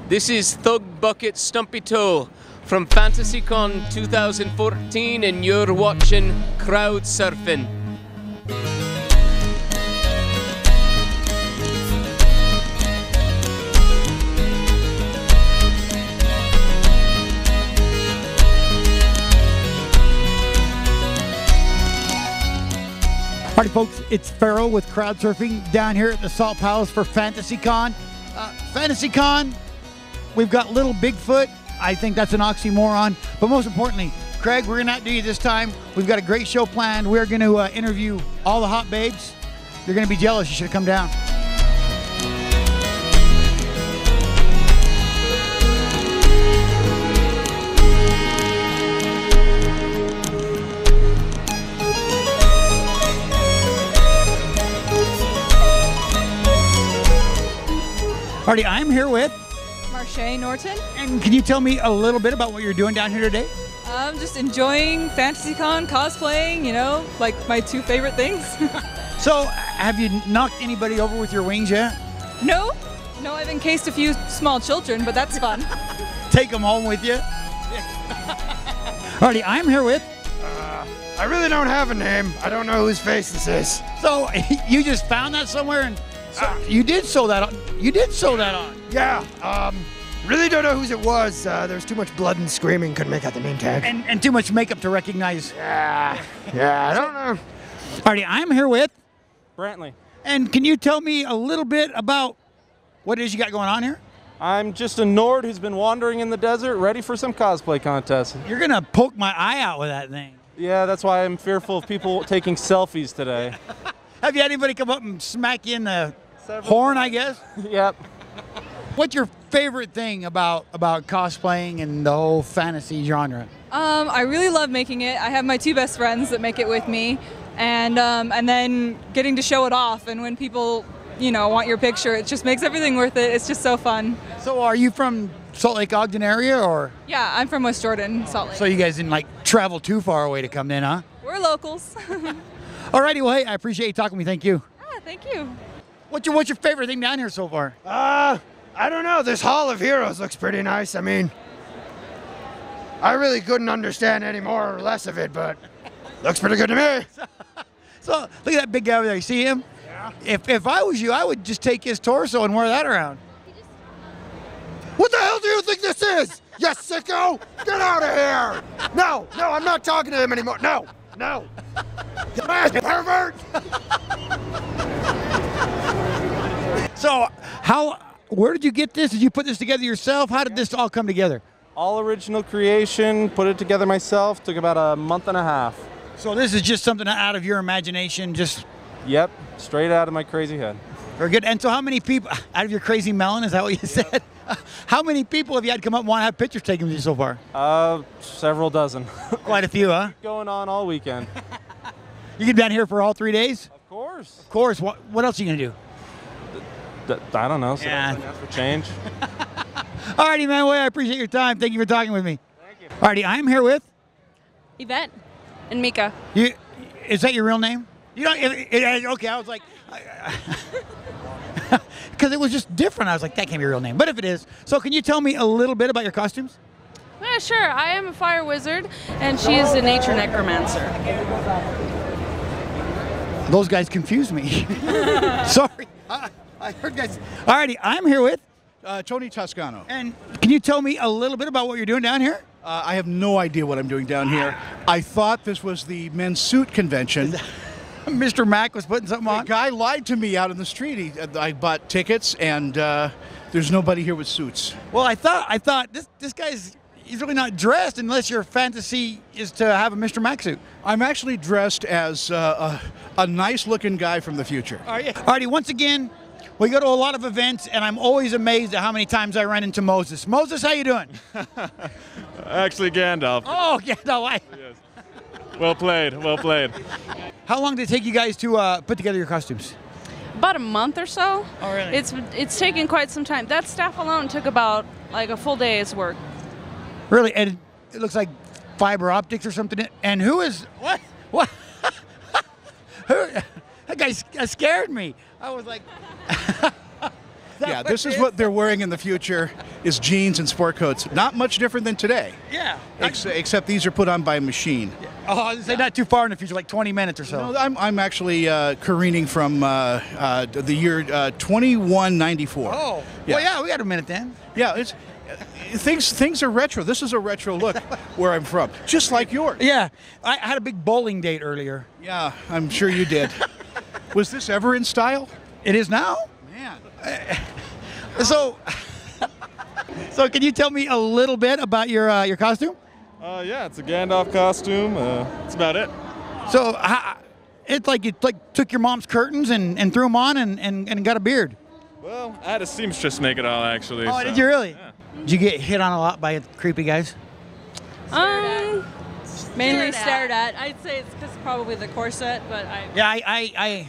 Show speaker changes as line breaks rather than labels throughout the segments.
This is Thug Bucket Stumpy Toe from FantasyCon 2014, and you're watching Crowd Surfing.
Alrighty folks, it's Farrell with Crowd Surfing down here at the Salt Palace for FantasyCon. FantasyCon, we've got Little Bigfoot. I think that's an oxymoron. But most importantly, Craig, we're going to outdo you this time. We've got a great show planned. We're going to interview all the hot babes. You're going to be jealous. You should have come down. Alrighty, I'm here with
Marche Norton.
And can you tell me a little bit about what you're doing down here today?
I'm just enjoying FantasyCon, cosplaying, you know, like my two favorite things.
So, have you knocked anybody over with your wings yet?
No, I've encased a few small children, but that's fun.
Take them home with you? Alrighty, I'm here with...
I really don't have a name. I don't know whose face this is.
So, you just found that somewhere and... you did sew that on. You did sew that on.
Yeah. Really don't know whose it was. There was too much blood and screaming. Couldn't make out the name tag.
And too much makeup to recognize.
Yeah. I don't know.
Alrighty, I'm here with
Brantley.
And can you tell me a little bit about what it is you got going on here?
I'm just a Nord who's been wandering in the desert, ready for some cosplay contests.
You're gonna poke my eye out with that thing.
Yeah, that's why I'm fearful of people taking selfies today.
Have you had anybody come up and smack you in the horn, I guess?
Yep.
What's your favorite thing about cosplaying and the whole fantasy genre?
I really love making it. I have my two best friends that make it with me, and then getting to show it off. And when people, you know, want your picture, it just makes everything worth it. It's just so fun.
So, are you from Salt Lake Ogden area, or?
Yeah, I'm from West Jordan, Salt Lake.
So you guys didn't like travel too far away to come in, huh?
We're locals.
Alrighty, well, hey, I appreciate you talking to me. Thank you.
Thank you.
What's your favorite thing down here so far?
I don't know. This Hall of Heroes looks pretty nice. I mean, I really couldn't understand any more or less of it, but looks pretty good to me.
So look at that big guy over there. You see him?
Yeah.
If I was you, I would just take his torso and wear that around.
What the hell do you think this is? You sicko! Get out of here! No, I'm not talking to him anymore. No. You pervert!
So where did you get this? Did you put this together yourself? How did this all come together?
All original creation, put it together myself, took about a month and a half.
So this is just something out of your imagination, just...
Yep, straight out of my crazy head.
Very good. And so how many people, out of your crazy melon, is that what you said? How many people have you had come up and want to have pictures taken with you so far?
Several dozen.
Quite a few, huh?
Going on all weekend.
You get down here for all 3 days?
Of course.
Of course. What else are you going to do?
I don't know. So
Yeah.
that's for change.
Alrighty, man. Well, I appreciate your time. Thank you for talking with me.
Thank you.
Alrighty, I'm here with...
Yvette and Mika.
Is that your real name? You don't... okay, I was like... Because it was just different. I was like, that can't be your real name. But if it is... So can you tell me a little bit about your costumes?
Yeah, sure. I am a fire wizard, and she is a nature necromancer.
Those guys confuse me. Sorry. I heard guys. Alrighty, I'm here with...
Tony Toscano.
And can you tell me a little bit about what you're doing down here?
I have no idea what I'm doing down here. I thought this was the men's suit convention.
Mr. Mack was putting something
The
on?
guy lied to me out in the street. I bought tickets, and there's nobody here with suits.
Well, I thought this guy's... He's really not dressed unless your fantasy is to have a Mr. Mack suit.
I'm actually dressed as a nice-looking guy from the future.
Alrighty, once again, we go to a lot of events, and I'm always amazed at how many times I run into Moses. Moses, how you doing?
Actually, Gandalf.
Oh, Gandalf.
Yes. Well played, well played.
How long did it take you guys to put together your costumes?
About a month or so.
Oh, really?
It's taken quite some time. That staff alone took about like a full day's work.
Really? And it looks like fiber optics or something. And who is... What? Who, that guy scared me. I was like...
Yeah, this is what they're wearing in the future, is jeans and sport coats. Not much different than today.
Yeah.
Except these are put on by a machine.
Oh, I was gonna say not too far in the future, like 20 minutes or so.
No, I'm actually careening from the year 2194.
Oh,
Yeah.
well, yeah, we got a minute then.
Yeah, it's things are retro. This is a retro look where I'm from, just like yours.
Yeah, I had a big bowling date earlier.
Yeah, I'm sure you did. Was this ever in style?
It is now.
Man.
So, can you tell me a little bit about your costume?
Yeah, it's a Gandalf costume. That's about it.
So, it's like you took your mom's curtains and threw them on and got a beard.
Well, I had a seamstress make it all, actually.
Oh,
so,
did you really?
Yeah.
Did you get hit on a lot by creepy guys?
Mainly stared at. I'd say it's because probably the corset, but
Yeah,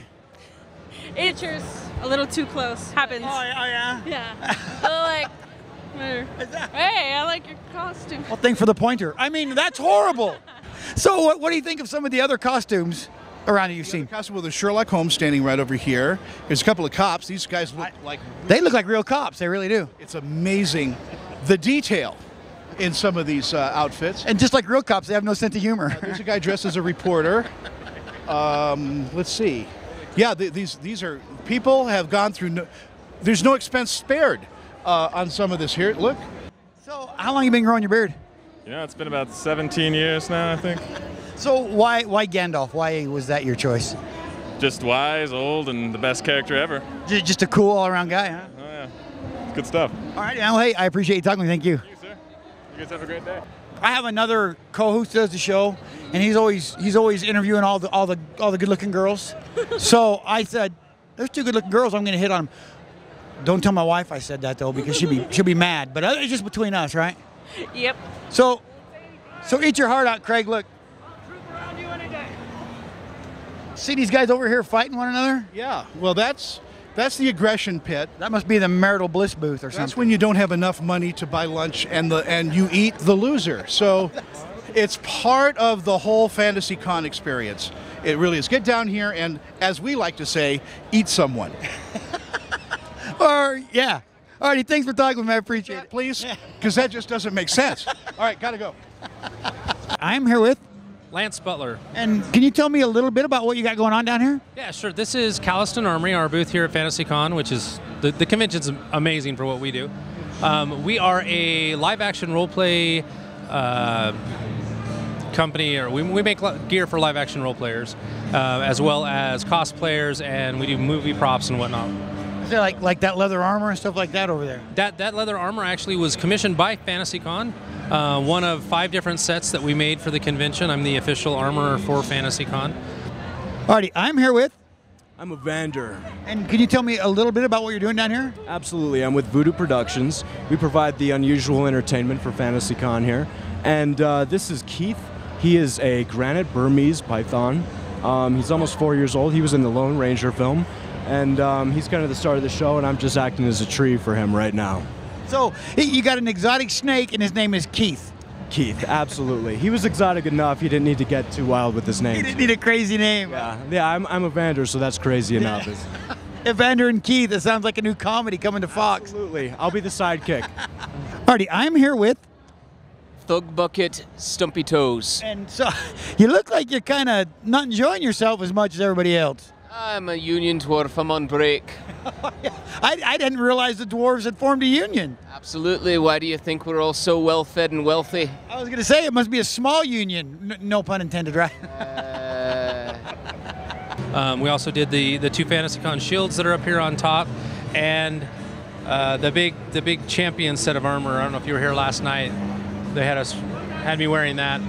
it's just a little too close. Happens.
Oh yeah.
Yeah. Like, hey, I like your costume.
Well, thanks for the pointer. I mean, that's horrible. So, what do you think of some of the other costumes around that you've seen?
Costume with a Sherlock Holmes standing right over here. There's a couple of cops. These guys look like...
They look like real cops. They really do.
It's amazing, the detail in some of these outfits.
And just like real cops, they have no sense of humor.
There's a guy dressed as a reporter. Let's see. Yeah, these are... People have gone through... there's no expense spared on some of this here. Look.
So, how long have you been growing your beard?
Yeah, it's been about 17 years now, I think.
So, why Gandalf? Why was that your choice?
Just wise, old, and the best character ever.
Just a cool all-around guy, huh?
Oh, yeah. It's good stuff.
All right, well, hey, I appreciate you talking to me. Thank you.
Thank you, sir. You guys have a great day.
I have another co-host who does the show, and he's always interviewing all the good-looking girls. So I said, "There's two good-looking girls. I'm going to hit on them." Don't tell my wife I said that though, because she'll be mad. But it's just between us, right?
Yep.
So eat your heart out, Craig. Look. See these guys over here fighting one another?
Yeah, well, that's the aggression pit.
That must be the marital bliss booth or something.
That's when you don't have enough money to buy lunch and you eat the loser. So it's part of the whole Fantasy Con experience. It really is. Get down here and, as we like to say, eat someone.
Or, yeah. All righty, thanks for talking with me. I appreciate it.
Please, because that just doesn't make sense. All right, gotta go.
I'm here with,
Lance Butler.
and can you tell me a little bit about what you got going on down here?
Yeah, sure. This is Calliston Armory, our booth here at FantasyCon, which is the convention's amazing for what we do. We are a live-action role-play company, or we make gear for live-action role players, as well as cosplayers, and we do movie props and whatnot.
Is there like that leather armor and stuff like that over there?
That leather armor actually was commissioned by FantasyCon. One of 5 different sets that we made for the convention. I'm the official armorer for FantasyCon.
Alrighty, I'm here with,
I'm Evander.
and can you tell me a little bit about what you're doing down here?
Absolutely, I'm with Voodoo Productions. We provide the unusual entertainment for FantasyCon here. And this is Keith. He is a granite Burmese python. He's almost 4 years old. He was in the Lone Ranger film. And he's kind of the star of the show, and I'm just acting as a tree for him right now.
So, you got an exotic snake, and his name is Keith.
Keith, absolutely. He was exotic enough. He didn't need to get too wild with his name.
He didn't need a crazy name.
Yeah, I'm Evander, so that's crazy enough.
Evander and Keith, it sounds like a new comedy coming to Fox.
Absolutely. I'll be the sidekick.
Alrighty, I'm here with,
Thug Bucket, Stumpy Toes.
and so you look like you're kind of not enjoying yourself as much as everybody else.
I'm a union dwarf. I'm on break.
I didn't realize the dwarves had formed a union.
Absolutely. Why do you think we're all so well fed and wealthy?
I was going to say it must be a small union. No pun intended, right?
We also did the 2 FantasyCon shields that are up here on top, and the big champion set of armor. I don't know if you were here last night. They had me wearing that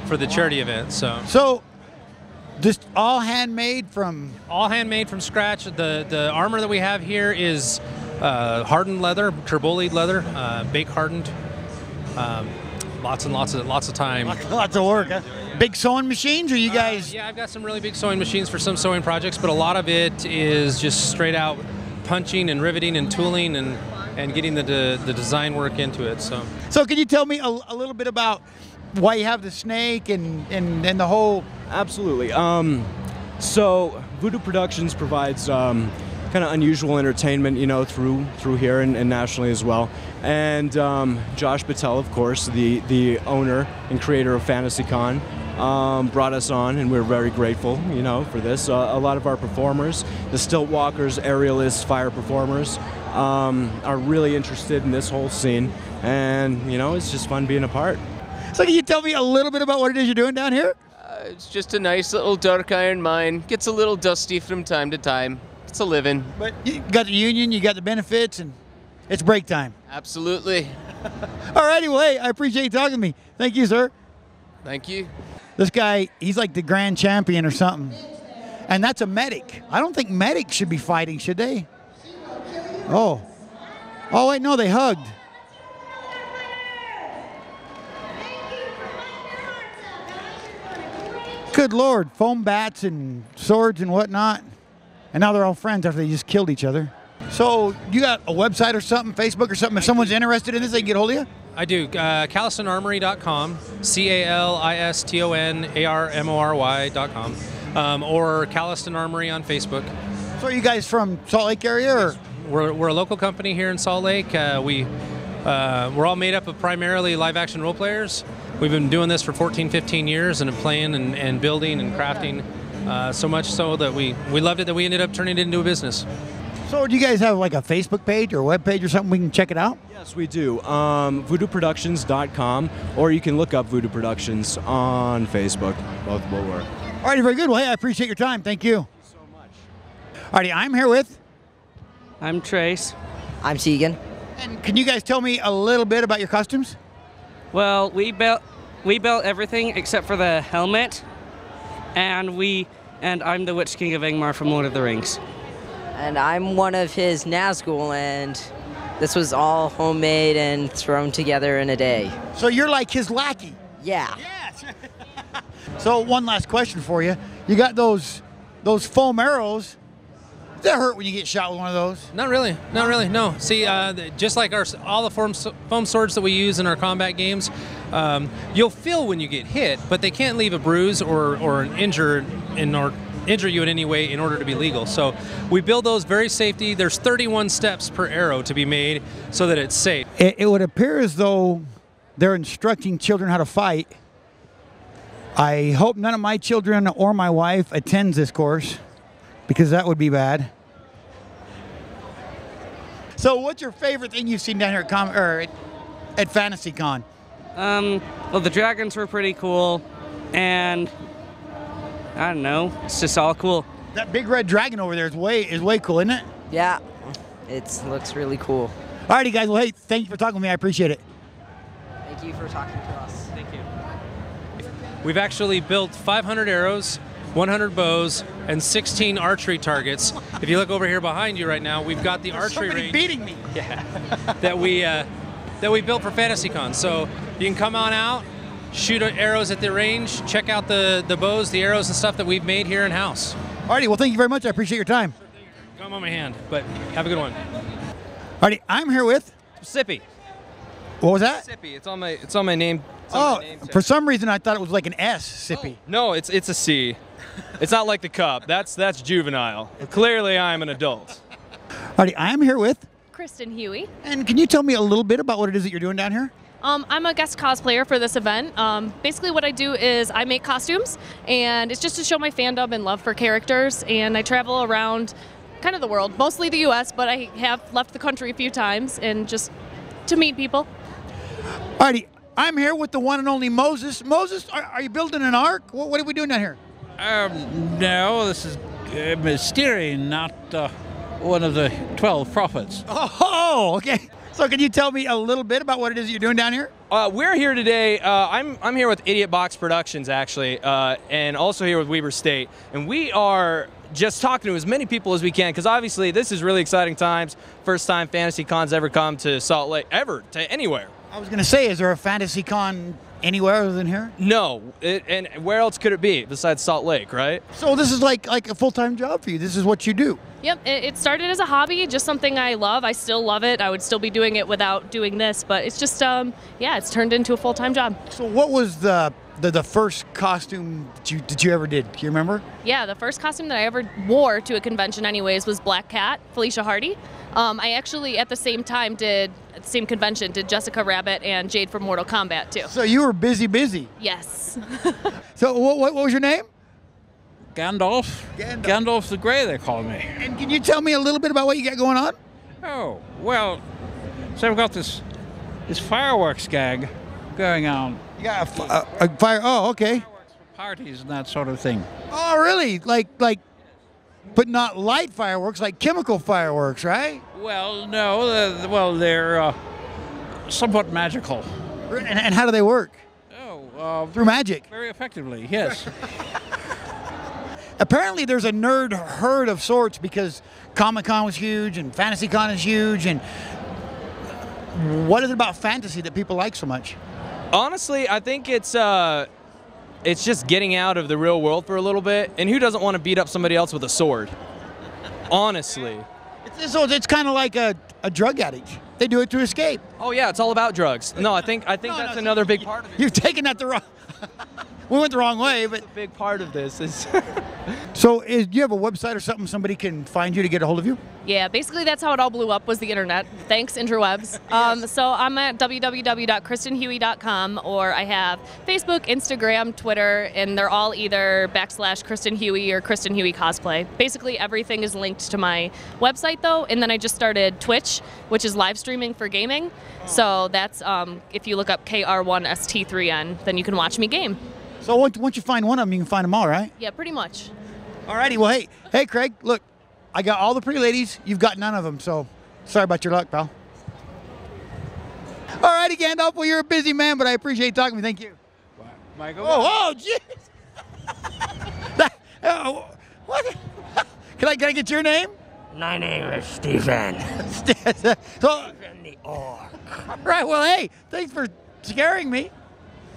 for the charity event. So
just all handmade from
scratch. The armor that we have here is hardened leather, turbolied leather, bake hardened. Lots and lots of time.
Lots of work. Huh? Big sewing machines, or you guys?
Yeah, I've got some really big sewing machines for some sewing projects, but a lot of it is just straight out punching and riveting and tooling and getting the design work into it.
So can you tell me a little bit about why you have the snake and the whole?
Absolutely. So Voodoo Productions provides kind of unusual entertainment, you know, through here and nationally as well. And Josh Patel, of course, the owner and creator of FantasyCon, brought us on, and we're very grateful, you know, for this. A lot of our performers, the stilt walkers, aerialists, fire performers, are really interested in this whole scene, and you know, it's just fun being a part.
So can you tell me a little bit about what it is you're doing down here?
It's just a nice little dark iron mine. Gets a little dusty from time to time. It's a living.
But you got the union, you got the benefits, and it's break time.
Absolutely.
All righty, well, hey, I appreciate you talking to me. Thank you, sir.
Thank you.
This guy, he's like the grand champion or something. And that's a medic. I don't think medics should be fighting, should they? Oh. Oh, wait, no, they hugged. Good Lord, foam bats and swords and whatnot. And now they're all friends after they just killed each other. So you got a website or something, Facebook or something? If someone's interested in this, they can get hold of you?
I do. CalistonArmory.com, CalistonArmory.com, or Caliston Armory on Facebook.
So are you guys from Salt Lake area? Or?
We're a local company here in Salt Lake. We're all made up of primarily live-action role players. We've been doing this for 14, 15 years and playing and building and crafting so much so that we loved it that we ended up turning it into a business.
So do you guys have like a Facebook page or a web page or something we can check it out?
Yes, we do. VoodooProductions.com, or you can look up Voodoo Productions on Facebook. Both will work.
All righty, very good. Well, hey, I appreciate your time. Thank you.
Thank you so much.
All righty, I'm here with...
I'm Trace.
I'm Tegan.
And can you guys tell me a little bit about your costumes?
Well, we built everything except for the helmet, and I'm the Witch King of Angmar from Lord of the Rings.
And I'm one of his Nazgul, and this was all homemade and thrown together in a day.
So you're like his lackey?
Yeah.
Yes. So one last question for you. You got those foam arrows. Does that hurt when you get shot with one of those?
Not really. Not really, no. See, just like all the foam swords that we use in our combat games, you'll feel when you get hit, but they can't leave a bruise or an injure you in any way in order to be legal. So we build those very safety. There's 31 steps per arrow to be made so that it's safe.
It would appear as though they're instructing children how to fight. I hope none of my children or my wife attends this course, because that would be bad. So what's your favorite thing you've seen down here at FantasyCon?
Well, the dragons were pretty cool, and I don't know, it's just all cool.
That big red dragon over there is way cool, isn't it?
Yeah, it looks really cool.
All righty, guys. Well, hey, thank you for talking with me. I appreciate it.
Thank you for talking to us.
Thank you.
We've actually built 500 arrows, 100 bows, and 16 archery targets. If you look over here behind you right now, we've got the archery range.
Beating me.
Yeah, that we built for FantasyCon. So you can come on out, shoot arrows at the range, check out the bows, the arrows, and stuff that we've made here in house.
Alrighty, well, thank you very much. I appreciate your time.
Come on my hand, but have a good one.
Alrighty, I'm here with
Sippy.
What was that?
Sippy. It's on my name.
For some reason I thought it was like an S. Sippy.
Oh, no, it's a C. It's not like the cup. That's juvenile. Clearly, I'm an adult.
Alrighty, I am here with
Kristen Huey.
And can you tell me a little bit about what it is that you're doing down here?
I'm a guest cosplayer for this event. Basically what I do is I make costumes, and it's just to show my fandom and love for characters, and I travel around kind of the world, mostly the US, but I have left the country a few times, and just to meet people.
Alrighty, I'm here with the one and only Moses. Moses, are you building an ark? What are we doing down here?
No, this is steering, not one of the 12 prophets.
Oh, okay. So can you tell me a little bit about what it is you're doing down here?
We're here today. I'm here with Idiot Box Productions, actually, and also here with Weber State. And we are just talking to as many people as we can, because obviously this is really exciting times. First time FantasyCon's ever come to Salt Lake, ever, to anywhere.
I was going to say, is there a FantasyCon anywhere other than here?
No, and where else could it be besides Salt Lake, right?
So this is like a full-time job for you. This is what you do.
Yep, it started as a hobby, just something I love. I still love it. I would still be doing it without doing this, but it's just, yeah, it's turned into a full-time job.
So what was the the first costume that you ever did? Do you remember?
Yeah, the first costume that I ever wore to a convention anyways was Black Cat, Felicia Hardy. I actually, at the same time, at the same convention, did Jessica Rabbit and Jade from Mortal Kombat, too.
So you were busy.
Yes.
So what was your name?
Gandalf. Gandalf the Grey, they call me.
And can you tell me a little bit about what you got going on?
Oh, well, so I've got this fireworks gag going on.
You got a fire, oh, okay.
Fireworks for parties and that sort of thing.
Oh, really? Like, but not light fireworks, like chemical fireworks, right?
Well, no, they're somewhat magical.
And how do they work?
Oh,
through magic.
Very effectively, yes.
Apparently there's a nerd herd of sorts because Comic-Con was huge and FantasyCon is huge. And what is it about fantasy that people like so much?
Honestly, I think it's just getting out of the real world for a little bit. And who doesn't want to beat up somebody else with a sword? Honestly.
It's kind of like a drug addict. They do it to escape.
Oh yeah, it's all about drugs. No, I think that's another big part of it.
You've taken that the wrong. We went the wrong way, but
a big part of this is.
So, do you have a website or something somebody can find you to get a hold of you?
Yeah, basically that's how it all blew up, was the internet. Thanks, interwebs. So I'm at www.kristenhuey.com, or I have Facebook, Instagram, Twitter, and they're all either /Kristen Huey or Kristen Huey Cosplay. Basically everything is linked to my website though, and then I just started Twitch, which is live streaming for gaming. So that's, if you look up KR1ST3N, then you can watch me game.
So once you find one of them, you can find them all, right?
Yeah, pretty much.
Alrighty, well, hey, Craig, look, I got all the pretty ladies. You've got none of them, so sorry about your luck, pal. Alrighty, Gandalf, well, you're a busy man, but I appreciate talking to you. Thank you.
Michael?
Oh, jeez. What? Can I get your name?
My name is Stephen.
Stephen
the Orc.
Right, well, hey, thanks for scaring me.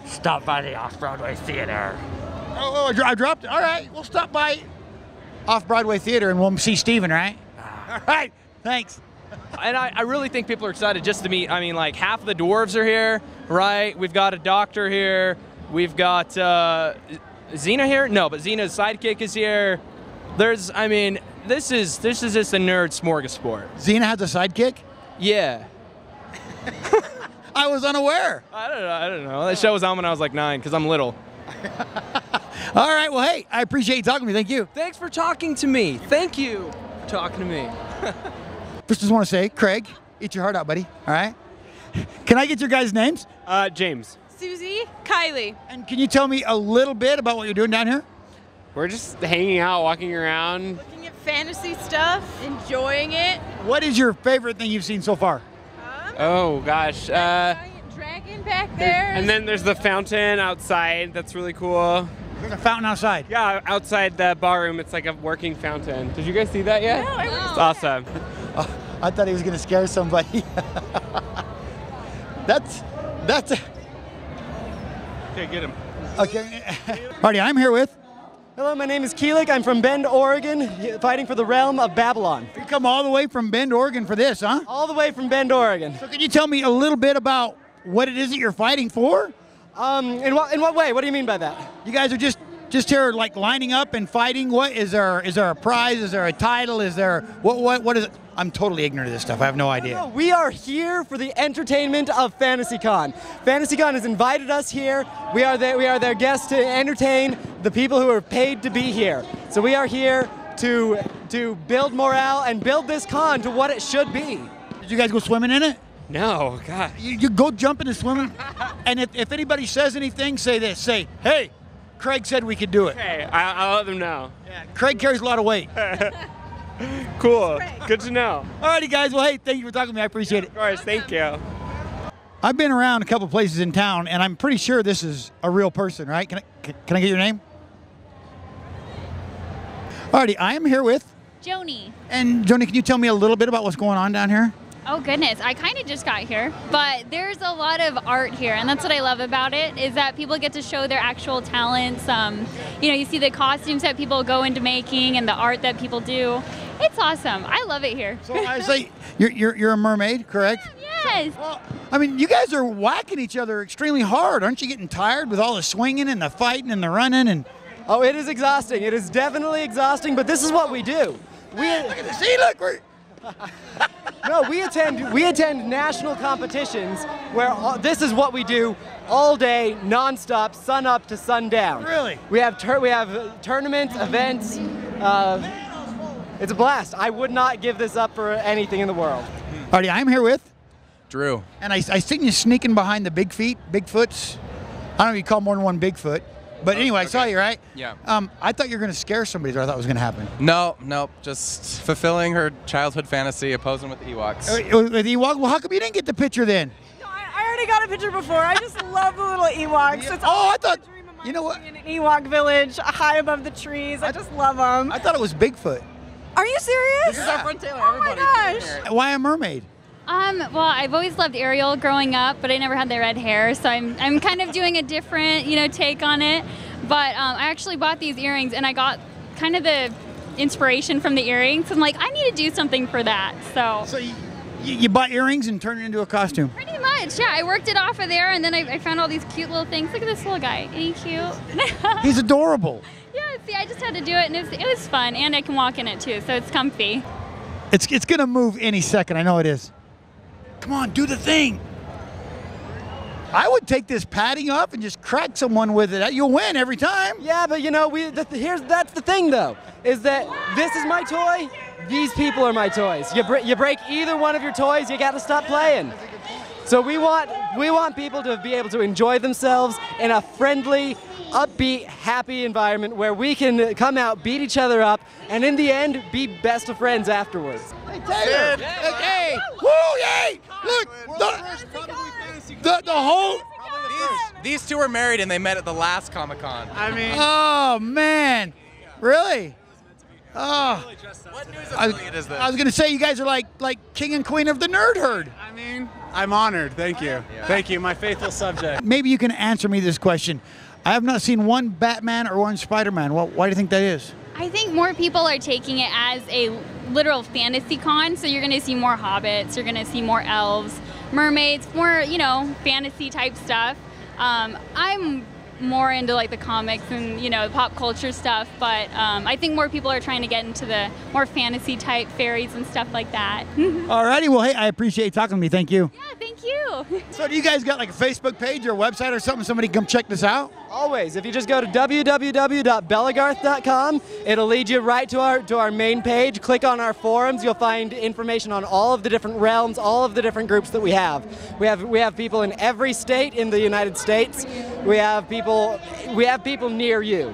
Stop by the Off-Broadway Theater.
Oh, I dropped it. All right, we'll stop by Off-Broadway Theater and we'll see Steven, right? All right, thanks.
And I really think people are excited just to meet. I mean, like, half of the dwarves are here, right? We've got a doctor here. We've got Xena here. No, but Xena's sidekick is here. This is just a nerd smorgasbord.
Xena has a sidekick?
Yeah.
I was unaware.
I don't know. That show was on when I was like 9 because I'm little.
All right, well, hey, I appreciate you talking to me. Thank you.
Thanks for talking to me. Thank you for talking to me.
First, just want to say, Craig, eat your heart out, buddy. All right? Can I get your guys' names?
James.
Susie, Kylie.
And can you tell me a little bit about what you're doing down here?
We're just hanging out, walking around.
Looking at fantasy stuff, enjoying it.
What is your favorite thing you've seen so far?
Oh, gosh.
Giant dragon back there.
And then there's the fountain outside. That's really cool.
There's a fountain outside?
Yeah, outside the ballroom. It's like a working fountain. Did you guys see that yet?
No,
It's awesome.
Oh, I thought he was going to scare somebody. That's a...
Okay, get him.
Okay. Alrighty, I'm here with...
Hello, my name is Keelik. I'm from Bend, Oregon, fighting for the realm of Babylon.
You come all the way from Bend, Oregon for this, huh?
All the way from Bend, Oregon.
So can you tell me a little bit about what it is that you're fighting for?
In what way? What do you mean by that?
You guys are just here like lining up and fighting. What is there a prize? Is there a title? Is there what is it? I'm totally ignorant of this stuff. I have no idea.
No, we are here for the entertainment of FantasyCon. FantasyCon has invited us here. We are their guests to entertain the people who are paid to be here. So we are here to build morale and build this con to what it should be.
Did you guys go swimming in it?
No, God.
You go jumping and swimming, and if anybody says anything, say this. Say, hey, Craig said we could do it.
Okay, I'll let them know.
Yeah, Craig carries a lot of weight.
Cool. Good to know.
Alrighty, guys. Well, hey, thank you for talking to me. I appreciate it.
Of course, thank you.
I've been around a couple places in town, and I'm pretty sure this is a real person, right? Can I get your name? Alrighty, I am here with
Joni.
And Joni, can you tell me a little bit about what's going on down here?
Oh goodness, I kind of just got here, but there's a lot of art here, and that's what I love about it, is that people get to show their actual talents. You see the costumes that people go into making and the art that people do. It's awesome. I love it here.
So I say you're a mermaid, correct?
Yeah. Yes.
Well, I mean, you guys are whacking each other extremely hard. Aren't you getting tired with all the swinging and the fighting and the running? And
oh, it is exhausting. It is definitely exhausting, but this is what we do.
Look at this. See, look, we're...
No, we attend national competitions where this is what we do all day, nonstop, sun up to sundown.
Really?
We have tournaments, events. It's a blast. I would not give this up for anything in the world.
Alrighty, I'm here with
Drew.
And I seen you sneaking behind the Bigfoots. I don't know if you call more than one Bigfoot. But anyway, I saw you, right?
Yeah.
I thought you were going to scare somebody, or I thought was going to happen.
No, just fulfilling her childhood fantasy of posing with Ewoks.
With Ewok? Well, how come you didn't get the picture then?
I already got a picture before. I just love the little Ewoks.
Yeah.
It's
I thought, you know what?
In an Ewok village, high above the trees. I just love them.
I thought it was Bigfoot.
Are you serious?
This is our
friend Taylor. Oh my gosh.
Why a mermaid?
Well, I've always loved Ariel growing up, but I never had the red hair, so I'm kind of doing a different, take on it. But I actually bought these earrings, and I got kind of the inspiration from the earrings. I'm like, I need to do something for that. So
you bought earrings and turned it into a costume?
Pretty much, yeah. I worked it off of there, and then I found all these cute little things. Look at this little guy. Ain't he cute?
He's adorable.
Yeah, see, I just had to do it, and it was fun, and I can walk in it, too, so it's comfy.
It's going to move any second. I know it is. Come on, do the thing. I would take this padding off and just crack someone with it. You'll win every time.
Yeah, but that's the thing though, is that this is my toy. These people are my toys. You break either one of your toys, you got to stop playing. So we want people to be able to enjoy themselves in a friendly, upbeat, happy environment where we can come out, beat each other up, and in the end, be best of friends afterwards.
Hey, Taylor! Hey! Woo! Yay! Look! The whole...
These two were married and they met at the last Comic-Con.
I mean... Oh, man! Really? Oh.
What news affiliate is this?
I was going to say, you guys are like king and queen of the nerd herd.
I mean, I'm honored. Thank you. Yeah. Thank you, my faithful subject.
Maybe you can answer me this question. I have not seen one Batman or one Spider-Man. Well, why do you think that is?
I think more people are taking it as a literal fantasy con, so you're going to see more hobbits, you're going to see more elves, mermaids, more, fantasy type stuff. I'm more into like the comics and pop culture stuff, but I think more people are trying to get into the more fantasy type fairies and stuff like that.
Alrighty, well, hey, I appreciate you talking to me. Thank you.
Yeah, thank you.
So do you guys got like a Facebook page or a website or something? Somebody come check this out?
Always. If you just go to www.belagarth.com, it'll lead you right to our main page. Click on our forums. You'll find information on all of the different realms, all of the different groups that we have. We have people in every state in the United States. We have people near you.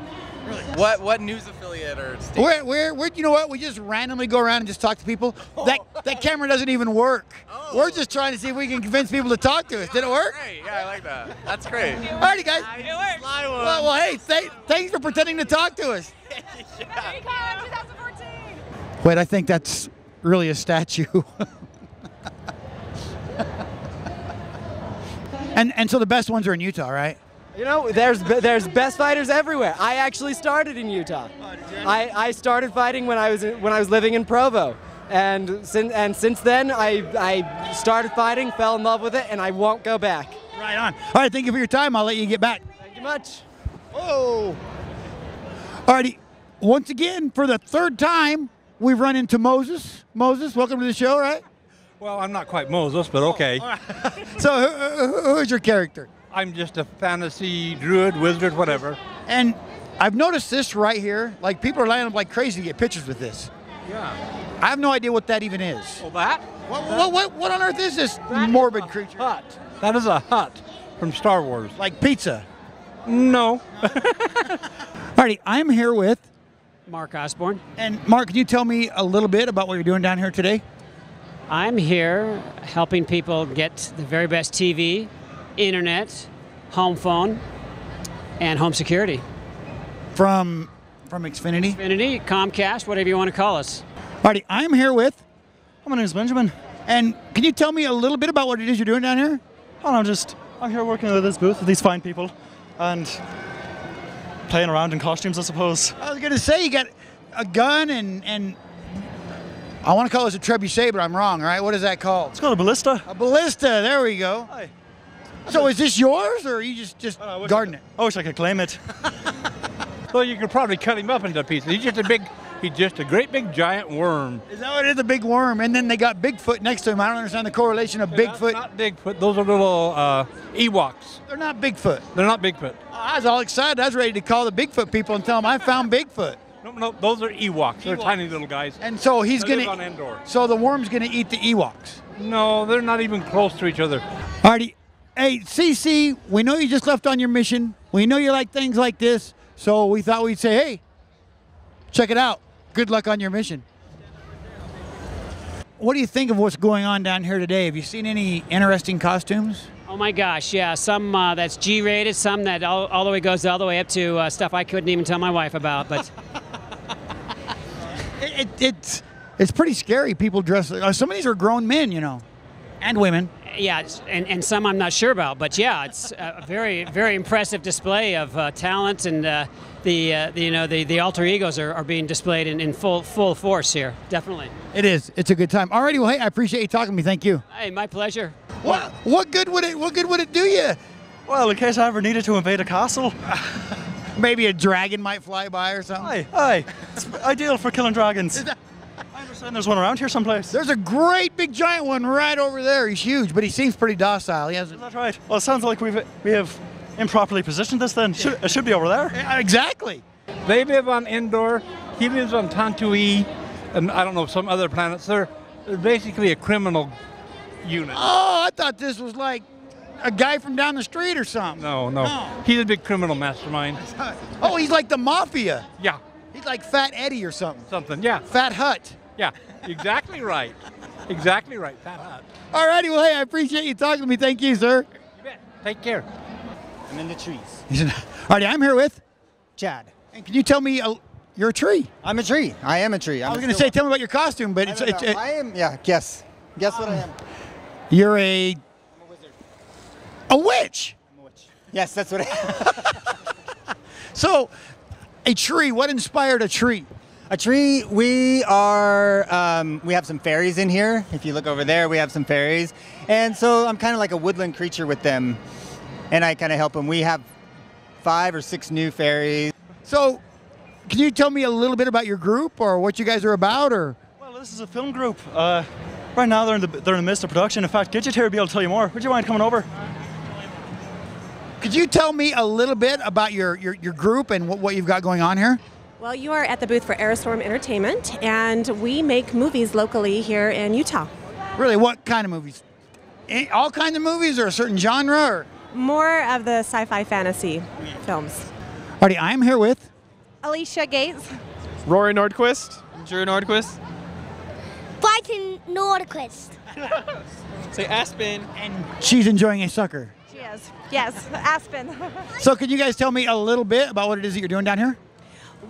What news affiliate or state?
We're you know what? We just randomly go around and just talk to people. That camera doesn't even work. Oh. We're just trying to see if we can convince people to talk to us. Did it work?
Great. Yeah, I like that. That's great.
Alrighty, guys.
It worked.
Well, hey, thanks for pretending to talk to us.
Yeah. 2014.
Wait, I think that's really a statue. and so the best ones are in Utah, right?
There's best fighters everywhere. I actually started in Utah. I started fighting when I was living in Provo, and since then I started fighting, fell in love with it, and I won't go back.
Right on. All right, thank you for your time. I'll let you get back.
Thank you much.
Whoa. All righty. Once again, for the third time, we've run into Moses. Moses, welcome to the show, right?
Well, I'm not quite Moses, but okay.
Oh, right. So who is your character?
I'm just a fantasy druid, wizard, whatever.
And I've noticed this right here. Like, people are lining up like crazy to get pictures with this.
Yeah.
I have no idea what that even is.
Oh, that?
What on earth is this morbid creature?
Hut. That is a hut from Star Wars.
Like pizza?
No.
Alrighty, I'm here with
Mark Osborne.
And Mark, can you tell me a little bit about what you're doing down here today?
I'm here helping people get the very best TV, internet, home phone, and home security.
From Xfinity?
Xfinity, Comcast, whatever you want to call us.
Alrighty, I'm here with...
My name is Benjamin.
And can you tell me a little bit about what it is you're doing down here?
Oh, I'm here working at this booth with these fine people and playing around in costumes, I suppose.
I was going to say, you got a gun and I want to call this a trebuchet, but I'm wrong, right? What is that called?
It's called a ballista.
A ballista, there we go.
Hi.
So is this yours, or are you just garden it?
I wish I could claim it.
So you could probably cut him up into pieces. He's just a great big giant worm.
Is that what it is, a big worm? And then they got Bigfoot next to him. I don't understand the correlation of Bigfoot.
Not Bigfoot. Those are little Ewoks.
They're not Bigfoot.
They're not Bigfoot.
I was all excited. I was ready to call the Bigfoot people and tell them I found Bigfoot.
No, those are Ewoks. They're tiny little guys.
And so he's
They
going
live on
to.
Endor.
So the worm's going to eat the Ewoks.
No, they're not even close to each other.
Alrighty. Hey, CC, we know you just left on your mission. We know you like things like this. So we thought we'd say, hey, check it out. Good luck on your mission. What do you think of what's going on down here today? Have you seen any interesting costumes?
Oh my gosh, yeah. Some that's G-rated, some that all the way goes all the way up to stuff I couldn't even tell my wife about. But
it's pretty scary. People dress. Some of these are grown men, you know, and women.
yeah, and some I'm not sure about. But yeah, it's a very, very impressive display of talent, and the alter egos are being displayed in full force here. Definitely.
It is. It's a good time. Alrighty, well, hey, I appreciate you talking to me. Thank you.
Hey, my pleasure.
What good would it do you?
Well, in case I ever needed to invade a castle.
Maybe a dragon might fly by or something.
Aye. It's ideal for killing dragons. I understand there's one around here someplace.
There's a great big giant one right over there. He's huge, but he seems pretty docile. He hasn't.
That's right. Well, it sounds like we have improperly positioned this then. It should be over there.
Yeah, exactly.
They live on Endor. He lives on Tantui, and I don't know, some other planets. They're basically a criminal unit.
Oh, I thought this was like a guy from down the street or something.
No. He's a big criminal mastermind.
Oh, he's like the mafia.
Yeah.
He's like Fat Eddie or something.
Yeah.
Fat Hut.
Yeah, exactly right. Exactly right, Fat Hut.
All righty, well, hey, I appreciate you talking to me. Thank you, sir.
You bet. Take care.
I'm in the trees.
All righty, I'm here with
Chad.
And can you tell me you're a tree?
I'm a tree. I am a tree.
I was going to say, tell me about your costume, but
I am. Yeah. Guess what I am.
You're a wizard. A witch.
I'm a witch. Yes, that's what I am.
So, a tree. What inspired a tree?
A tree. We are. We have some fairies in here. If you look over there, we have some fairies, and so I'm kind of like a woodland creature with them, and I kind of help them. We have 5 or 6 new fairies.
So, can you tell me a little bit about your group or what you guys are about, or?
Well, this is a film group. Right now they're in the midst of production. In fact, Gidget here will be able to tell you more. Would you mind coming over?
Could you tell me a little bit about your group and what you've got going on here?
Well, you are at the booth for Aerostorm Entertainment, and we make movies locally here in Utah.
Really, what kind of movies? All kinds of movies, or a certain genre? Or?
More of the sci-fi fantasy films.
Alrighty, I'm here with
Alicia Gates.
Rory Nordquist.
Drew Nordquist.
Brighton Nordquist.
Say Aspen.
And she's enjoying a sucker.
She is. Yes, Aspen.
So can you guys tell me a little bit about what it is that you're doing down here?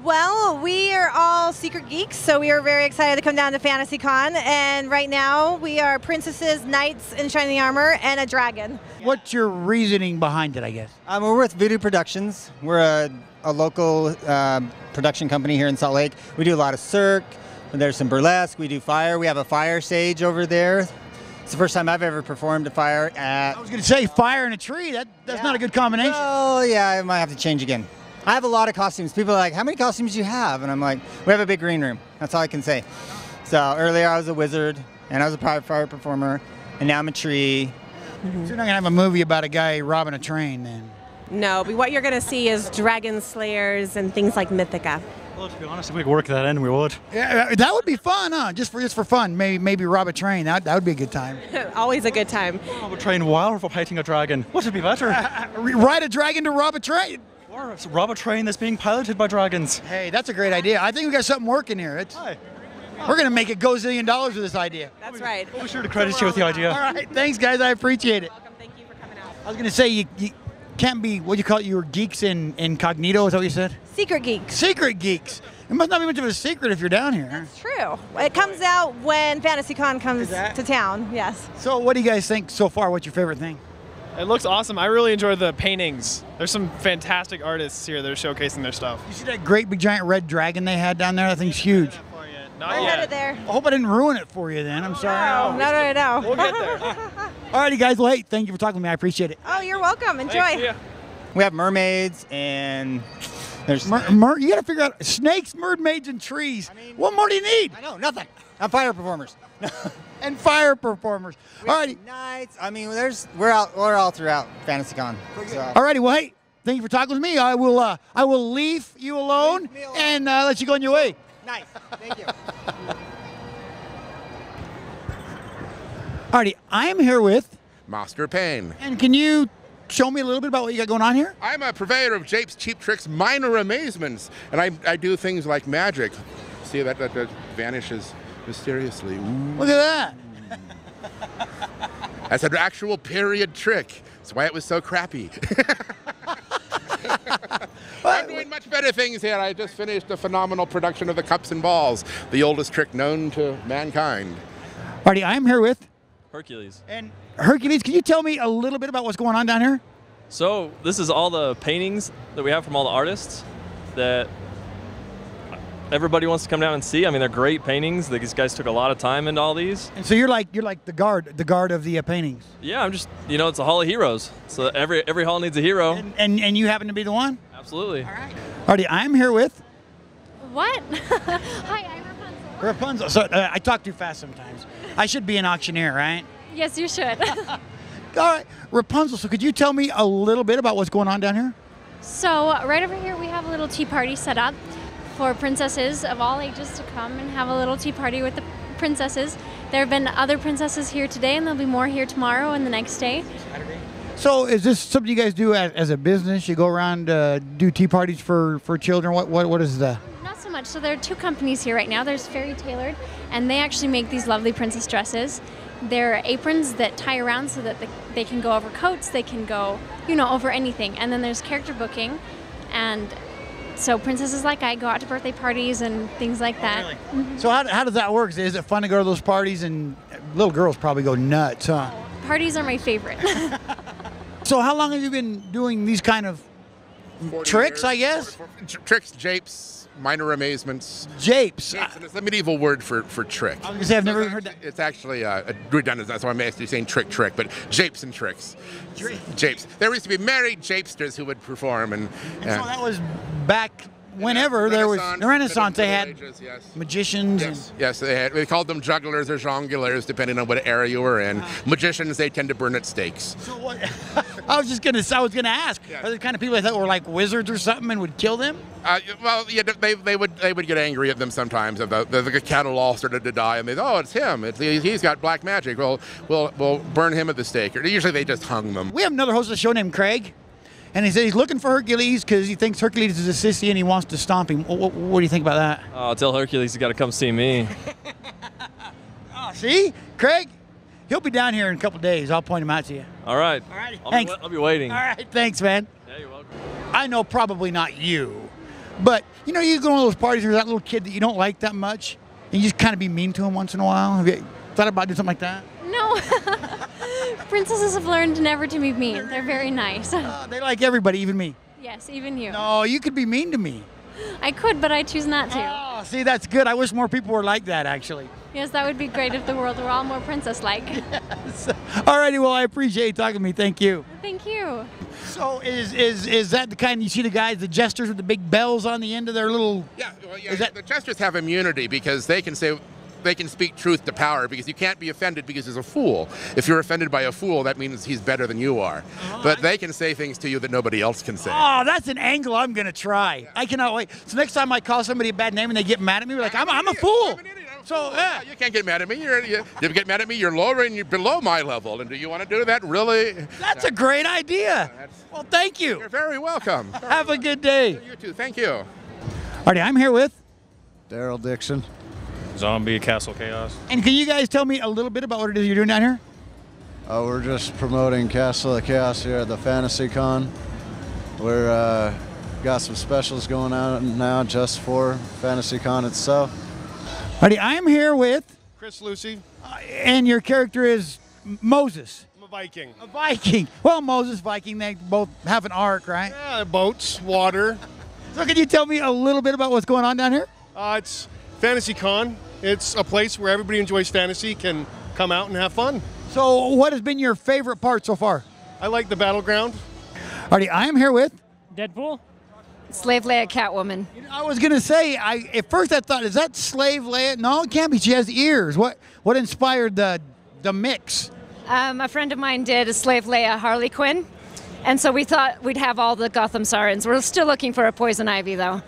Well, we are all secret geeks, so we are very excited to come down to FantasyCon. And right now, we are princesses, knights in shining armor, and a dragon.
What's your reasoning behind it, I guess?
We're with Voodoo Productions. We're a local production company here in Salt Lake. We do a lot of cirque. There's some burlesque. We do fire. We have a fire stage over there. It's the first time I've ever performed a fire at...
I was going to say fire and a tree. That's not a good combination.
Oh, yeah, I might have to change again. I have a lot of costumes. People are like, how many costumes do you have? And I'm like, we have a big green room. That's all I can say. So earlier I was a wizard, and I was a private fire performer, and now I'm a tree.
So you're not going to have a movie about a guy robbing a train, then?
No, but what you're going to see is dragon slayers and things like Mythica.
Well, to be honest, if we could work that in, we would.
Yeah, that would be fun, huh? Just for fun. Maybe rob a train. That would be a good time.
Always a good time.
Rob a train while we're fighting a dragon. What would be better?
Ride a dragon to rob a train.
Or rob a train that's being piloted by dragons.
Hey, that's a great idea. I think we got something working here. We're going to make a gazillion dollars with this idea.
That's right.
We'll be sure to credit you with the idea.
All right. Thanks, guys. I appreciate it.
Welcome. Thank you for coming out.
I was going to say, you can't be, what do you call it? You were geeks incognito, is that what you said?
Secret geeks.
Secret geeks. It must not be much of a secret if you're down here.
That's true. It comes out when FantasyCon comes to town, yes.
So what do you guys think so far? What's your favorite thing?
It looks awesome. I really enjoy the paintings. There's some fantastic artists here that are showcasing their stuff.
You see that great big giant red dragon they had down there? That thing's huge.
Not
We're
yet.
headed there.
I hope I didn't ruin it for you then. I'm sorry.
No, not right now.
We'll get there.
Alrighty, guys. Well, hey, thank you for talking to me. I appreciate it.
Oh, you're welcome. Enjoy.
Thanks, see ya.
We have mermaids and there's.
You got to figure out snakes, mermaids, and trees. What more do you need?
I know nothing. I'm fire performers.
And fire performers. Alrighty.
Nights. I mean, we're all throughout FantasyCon. So.
Alrighty. Well, hey, thank you for talking with me. I will leave you alone and let you go on your way.
Nice. Thank you.
Alrighty. I am here with
Master Payne.
And can you show me a little bit about what you got going on here?
I'm a purveyor of japes, cheap tricks, minor amazements, and I do things like magic. See that vanishes mysteriously. Ooh.
Look at that.
That's an actual period trick. That's why it was so crappy. I'm doing much better things here. I just finished a phenomenal production of the Cups and Balls, the oldest trick known to mankind.
Alrighty. I am here with
Hercules.
And Hercules, can you tell me a little bit about what's going on down here?
So this is all the paintings that we have from all the artists that everybody wants to come down and see. I mean, they're great paintings. These guys took a lot of time into all these.
And so you're like the guard of the paintings.
Yeah, I'm just, it's a hall of heroes. So every hall needs a hero.
And you happen to be the one?
Absolutely.
All right. Alrighty, I'm here with
What? Hi, I'm Rapunzel.
Rapunzel. So I talk too fast sometimes. I should be an auctioneer, right?
Yes, you should.
All right, Rapunzel. So could you tell me a little bit about what's going on down here?
So right over here we have a little tea party set up for princesses of all ages to come and have a little tea party with the princesses. There have been other princesses here today, and there'll be more here tomorrow and the next day.
So is this something you guys do as a business? You go around do tea parties for children? What is the?
Not so much. So there are two companies here right now. There's Fairy Tailored, and they actually make these lovely princess dresses. They're aprons that tie around so that they can go over coats, they can go, over anything. And then there's character booking, and so princesses like I go out to birthday parties and things like that.
Really? Mm-hmm. So how does that work? Is it fun to go to those parties? And little girls probably go nuts, huh?
Parties are my favorite.
So how long have you been doing these kind of tricks, I guess?
Tricks, japes, minor amazements.
Japes.
It's a medieval word for trick.
I was going to say, I've never heard that.
It's actually a redundant. That's why I'm actually saying trick, but japes and tricks. Japes. There used to be married japesters who would perform. And
so that was back whenever there was the Renaissance. They had magicians.
Yes, they called them jugglers or jongleurs, depending on what era you were in. Magicians, they tend to burn at stakes.
So what? I was going to ask. Are the kind of people I thought were like wizards or something and would kill them?
Well, yeah, they would get angry at them sometimes. The cattle all started to die, and they thought, oh, it's him. He's got black magic. We'll burn him at the stake. Or usually they just hung them.
We have another host of the show named Craig. And he said he's looking for Hercules because he thinks Hercules is a sissy and he wants to stomp him. What do you think about that?
Oh, tell Hercules he's got to come see me.
See? Craig? He'll be down here in a couple of days. I'll point him out to you.
All right.
Thanks.
I'll be waiting.
All right. Thanks, man.
Yeah, you're welcome.
I know probably not you, but you go to one of those parties where that little kid that you don't like that much and you just kind of be mean to him once in a while. Have you thought about doing something like that?
No. Princesses have learned never to be mean. They're very nice.
They like everybody, even me.
Yes, even you.
No, you could be mean to me.
I could, but I choose not to.
Oh, see, that's good. I wish more people were like that, actually.
Yes, that would be great if the world were all more princess-like.
Yes. All righty, well, I appreciate you talking to me. Thank you.
Thank you.
So is that the kind you see the guys, the jesters with the big bells on the end of their little...
Yeah, the jesters have immunity because they can speak truth to power because you can't be offended because he's a fool. If you're offended by a fool, that means he's better than you are. But they can say things to you that nobody else can say.
Oh, that's an angle I'm going to try. Yeah. I cannot wait. So next time I call somebody a bad name and they get mad at me, like, I'm a fool. So, yeah.
You can't get mad at me. You get mad at me, you're lower and you're below my level. And do you want to do that, really?
That's a great idea. Well, thank you.
You're very welcome.
Have a good day.
You too. Thank you. All
right, I'm here with
Daryl Dixon.
Zombie Castle Chaos.
And can you guys tell me a little bit about what it is you're doing down here?
We're just promoting Castle of Chaos here at the FantasyCon. We're got some specials going on now just for FantasyCon itself.
Alrighty, I am here with
Chris Lucy.
And your character is Moses.
I'm a Viking.
A Viking. Well, Moses, Viking, they both have an arc, right?
Yeah, boats, water.
So can you tell me a little bit about what's going on down here?
It's FantasyCon. It's a place where everybody enjoys fantasy can come out and have fun.
So what has been your favorite part so far?
I like the battleground.
Alrighty, I am here with
Deadpool.
Slave Leia Catwoman.
I was gonna say, at first I thought, is that Slave Leia? No, it can't be. She has ears. What inspired the mix?
A friend of mine did a Slave Leia Harley Quinn, and so we thought we'd have all the Gotham Sirens. We're still looking for a Poison Ivy, though.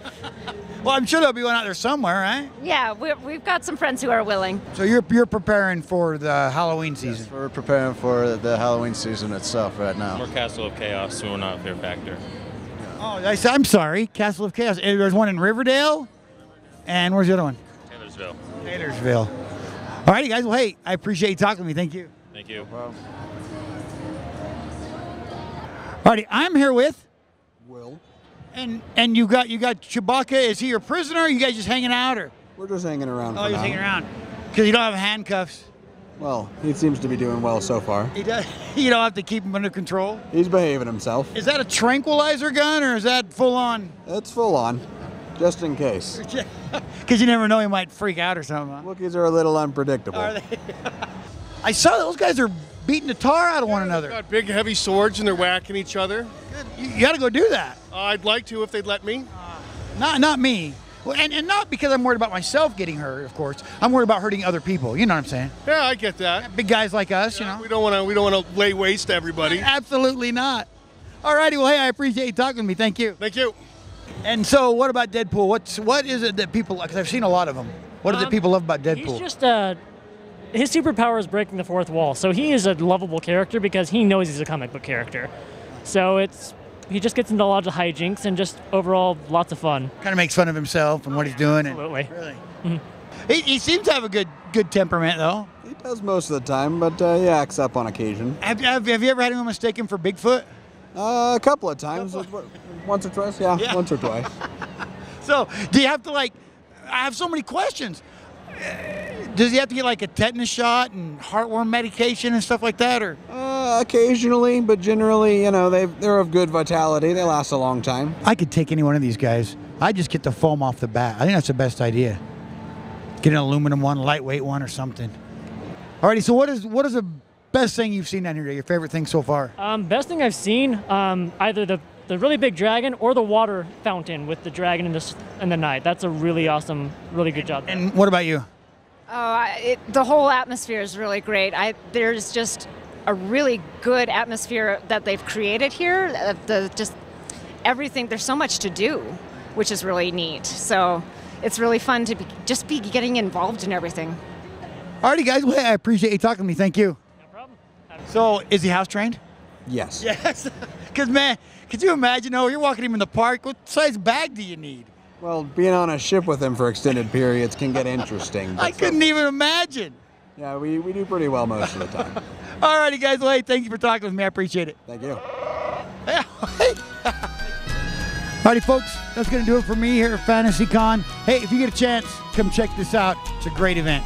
Well, I'm sure there'll be one out there somewhere, right?
Yeah, we've got some friends who are willing.
So you're preparing for the Halloween season?
Yes, we're preparing for the Halloween season itself right now.
We're Castle of Chaos, so we're not Fear Factor.
Oh, I'm sorry, Castle of Chaos. There's one in Riverdale, and where's the other one?
Taylorsville.
Taylorsville. All righty, guys. Well, hey, I appreciate you talking to me. Thank you.
Thank you.
All righty, I'm here with
Will.
And you got Chewbacca. Is he your prisoner? Or you guys just hanging out, or?
We're just hanging around.
Oh,
for
you're
now.
hanging around because you don't have handcuffs.
Well, he seems to be doing well so far.
He does. You don't have to keep him under control.
He's behaving himself.
Is that a tranquilizer gun or is that full on?
It's full on, just in case.
Because you never know, he might freak out or something. Huh?
Wookiees are a little unpredictable.
Are they? I saw those guys are beating the tar out of one another.
They've got big, heavy swords and they're whacking each other.
You got to go do that.
I'd like to if they'd let me.
Not me. Well, and not because I'm worried about myself getting hurt, of course. I'm worried about hurting other people. You know what I'm saying?
Yeah, I get that.
Big guys like us, you know.
We don't want to lay waste to everybody.
Absolutely not. All righty, well, hey, I appreciate you talking to me. Thank you.
Thank you.
And so, what about Deadpool? What is it that people like? Because I've seen a lot of them. What is it people love about Deadpool?
He's just his superpower is breaking the fourth wall. So he is a lovable character because he knows he's a comic book character. So he just gets into lots of hijinks and just overall lots of fun.
Kind of makes fun of himself and what he's doing.
Absolutely.
Really.
Mm-hmm.
He seems to have a good temperament, though.
He does most of the time, but he acts up on occasion.
Have you ever had anyone mistake him for Bigfoot?
A couple of times. Once or twice, yeah, once or twice.
So, do you have to I have so many questions. Does he have to get like a tetanus shot and heartworm medication and stuff like that, or?
Occasionally, but generally, they're of good vitality. They last a long time.
I could take any one of these guys. I just get the foam off the bat. I think that's the best idea. Get an aluminum one, lightweight one, or something. Alrighty. So what is the best thing you've seen down here? Your favorite thing so far?
Best thing I've seen, either the really big dragon or the water fountain with the dragon in the night. That's a really awesome, really good job.
And what about you?
The whole atmosphere is really great. There's just a really good atmosphere that they've created here. Just everything. There's so much to do, which is really neat. So it's really fun to be getting involved in everything.
Alrighty, guys. Well, I appreciate you talking to me. Thank you.
No problem.
So, is he house trained?
Yes.
Yes. Because, man, could you imagine, you're walking him in the park. What size bag do you need?
Well, being on a ship with him for extended periods can get interesting.
I couldn't even imagine.
Yeah, we do pretty well most of the time.
Alrighty, guys. Well, hey, thank you for talking with me. I appreciate it.
Thank you.
Alrighty, folks. That's going to do it for me here at FantasyCon. Hey, if you get a chance, come check this out. It's a great event.